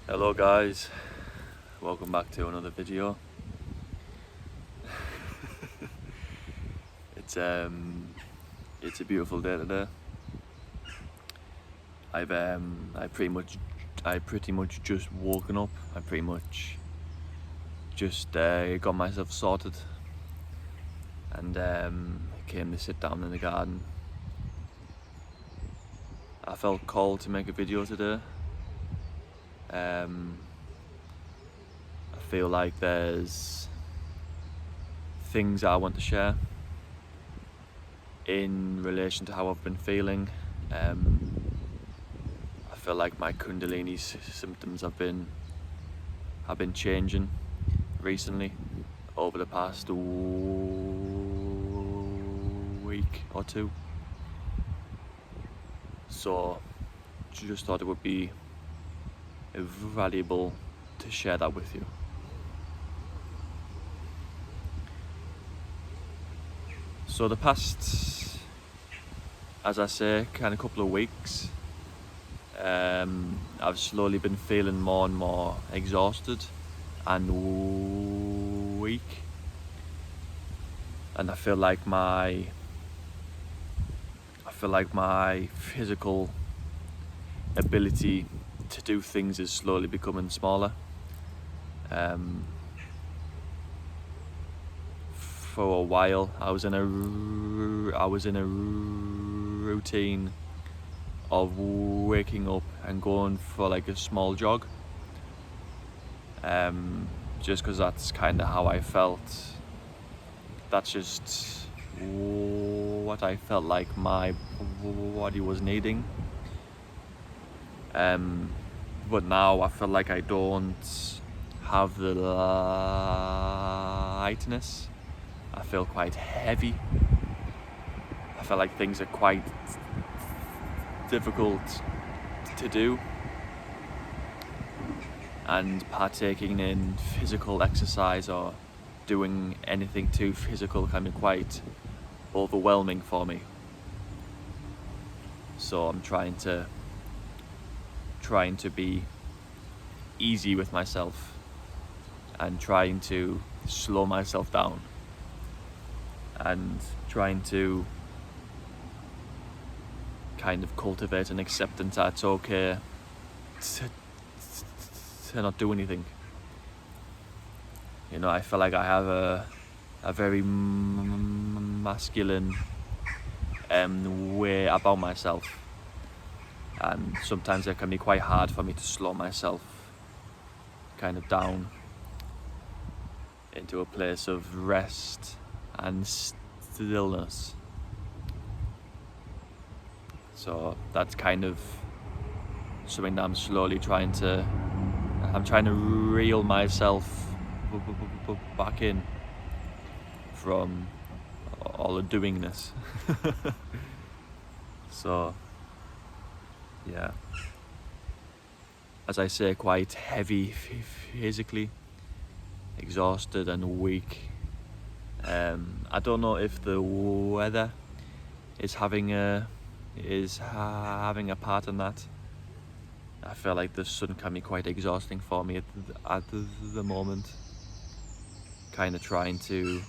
Hello guys, welcome back to another video. It's a beautiful day today. I pretty much just woken up. I pretty much just got myself sorted and came to sit down in the garden. I felt called to make a video today. I feel like there's things I want to share in relation to how I've been feeling. I feel like my Kundalini symptoms have been changing recently over the past week or two. So just thought it would be valuable to share that with you. So the past, as I say, kind of couple of weeks, I've slowly been feeling more and more exhausted and weak, and I feel like my physical ability to do things is slowly becoming smaller. For a while, I was in a routine of waking up and going for like a small jog, just because that's kind of how I felt. That's just what I felt like my body was needing. But now I feel like I don't have the lightness. I feel quite heavy. I feel like things are quite difficult to do, and partaking in physical exercise or doing anything too physical can be quite overwhelming for me. So I'm trying to be easy with myself and trying to slow myself down and trying to kind of cultivate an acceptance that it's okay to not do anything. You know, I feel like I have a very masculine way about myself, and sometimes it can be quite hard for me to slow myself kind of down into a place of rest and stillness. So that's kind of something that I'm trying to reel myself back in from all the doingness. So yeah, as I say, quite heavy physically, exhausted and weak. I don't know if the weather is having a part in that. I feel like the sun can be quite exhausting for me at the moment. Kind of trying to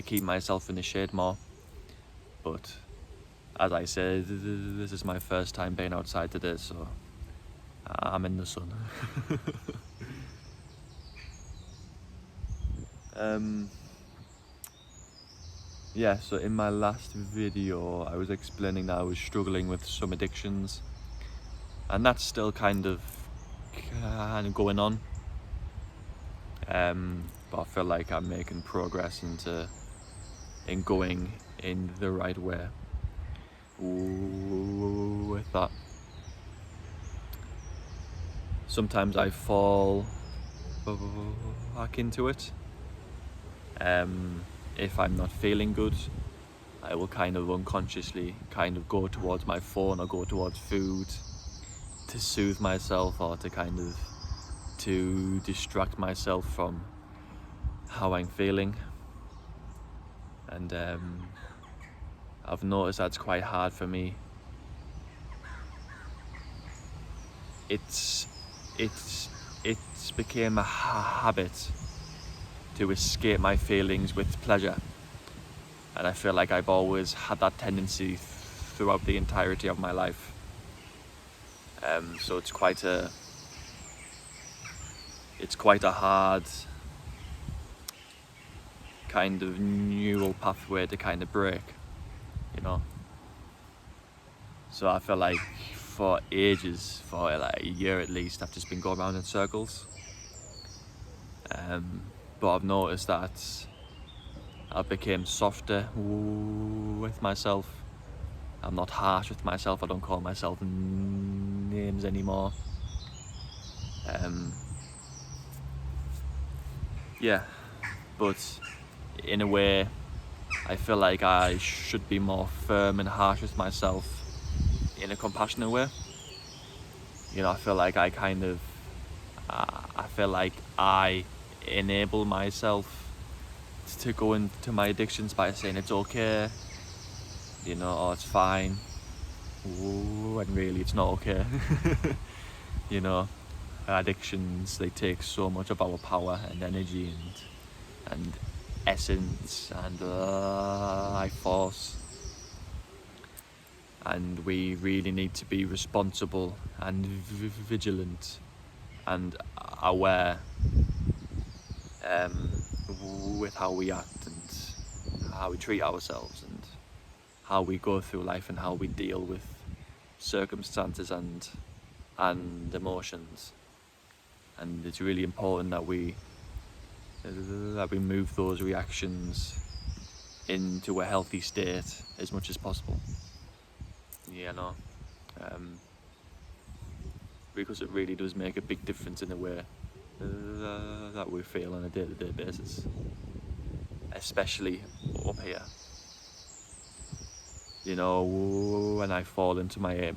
keep myself in the shade more, but as I said, this is my first time being outside today, so I'm in the sun. Yeah, so in my last video I was explaining that I was struggling with some addictions, and that's still kind of going on, but I feel like I'm making progress in going in the right way with that. Sometimes I fall back into it. If I'm not feeling good, I will kind of unconsciously kind of go towards my phone or go towards food to soothe myself, or to distract myself from how I'm feeling. And I've noticed that's quite hard for me it's became a habit to escape my feelings with pleasure, and I feel like I've always had that tendency throughout the entirety of my life. So it's quite a hard kind of neural pathway to kind of break, you know. So I feel like for ages, for like a year at least, I've just been going around in circles. But I've noticed that I became softer with myself. I'm not harsh with myself. I don't call myself names anymore. Yeah, but in a way, I feel like I should be more firm and harsh with myself in a compassionate way. You know, I feel like I feel like I enable myself to go into my addictions by saying it's okay, you know, or it's fine, when really it's not okay. You know, addictions, they take so much of our power and energy and essence and life force, and we really need to be responsible and vigilant and aware with how we act and how we treat ourselves and how we go through life and how we deal with circumstances and emotions. And it's really important that we move those reactions into a healthy state as much as possible. You know, because it really does make a big difference in the way that we feel on a day-to-day basis, especially up here. You know, when I fall into my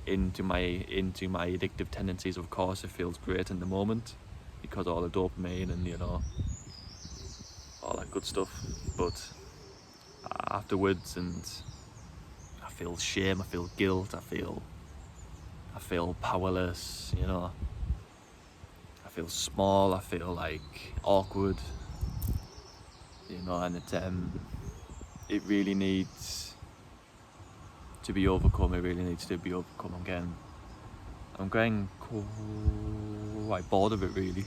addictive tendencies, of course it feels great in the moment because all the dopamine and, you know, all that good stuff, but afterwards, and I feel shame, I feel guilt, I feel powerless, you know, I feel small, I feel like awkward, you know, and it really needs to be overcome. It really needs to be overcome again. I'm getting quite bored of it, really.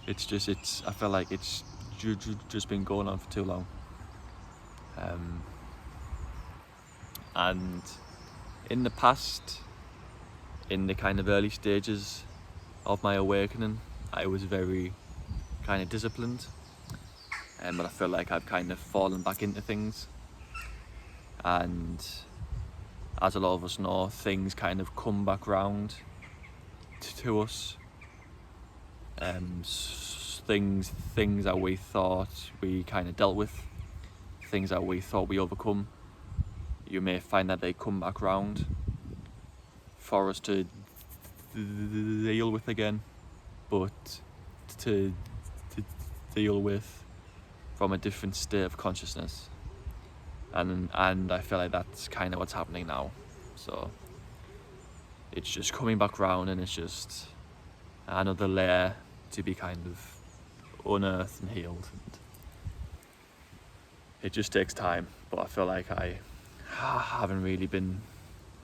I feel like it's just been going on for too long. And in the past, in the kind of early stages of my awakening, I was very kind of disciplined, but I feel like I've kind of fallen back into things, and as a lot of us know, things kind of come back round to us. Things that we thought we kind of dealt with, things that we thought we overcome, you may find that they come back round for us to deal with again, but to deal with from a different state of consciousness. And I feel like that's kind of what's happening now. So it's just coming back round, and it's just another layer to be kind of unearthed and healed. And it just takes time, but I feel like I haven't really been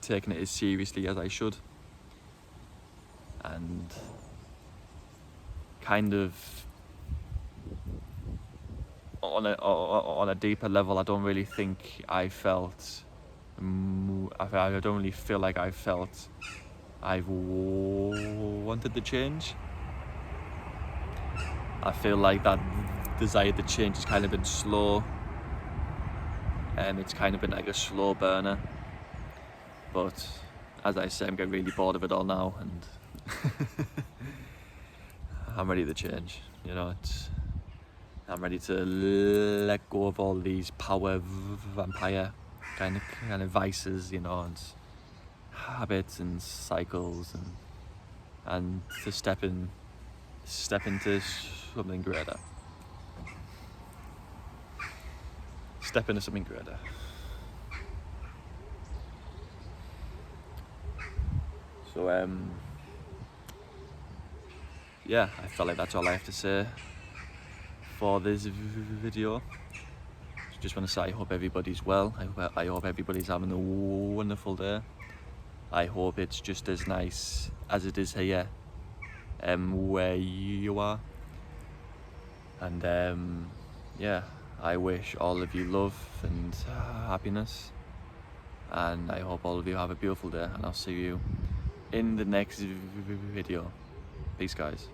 taking it as seriously as I should. And kind of on a deeper level, I don't really think I felt. I don't really feel like I felt I've wanted the change. I feel like that desire to change has kind of been slow, and it's kind of been like a slow burner. But as I say, I'm getting really bored of it all now, and I'm ready to change. You know, I'm ready to let go of all these power vampire kind of vices, you know, and habits and cycles, and to step into something greater. Step into something greater. So yeah, I felt like that's all I have to say for this video. Just want to say I hope everybody's well. I hope everybody's having a wonderful day. I hope it's just as nice as it is here, where you are. And yeah, I wish all of you love and happiness. And I hope all of you have a beautiful day, and I'll see you in the next video. Peace, guys.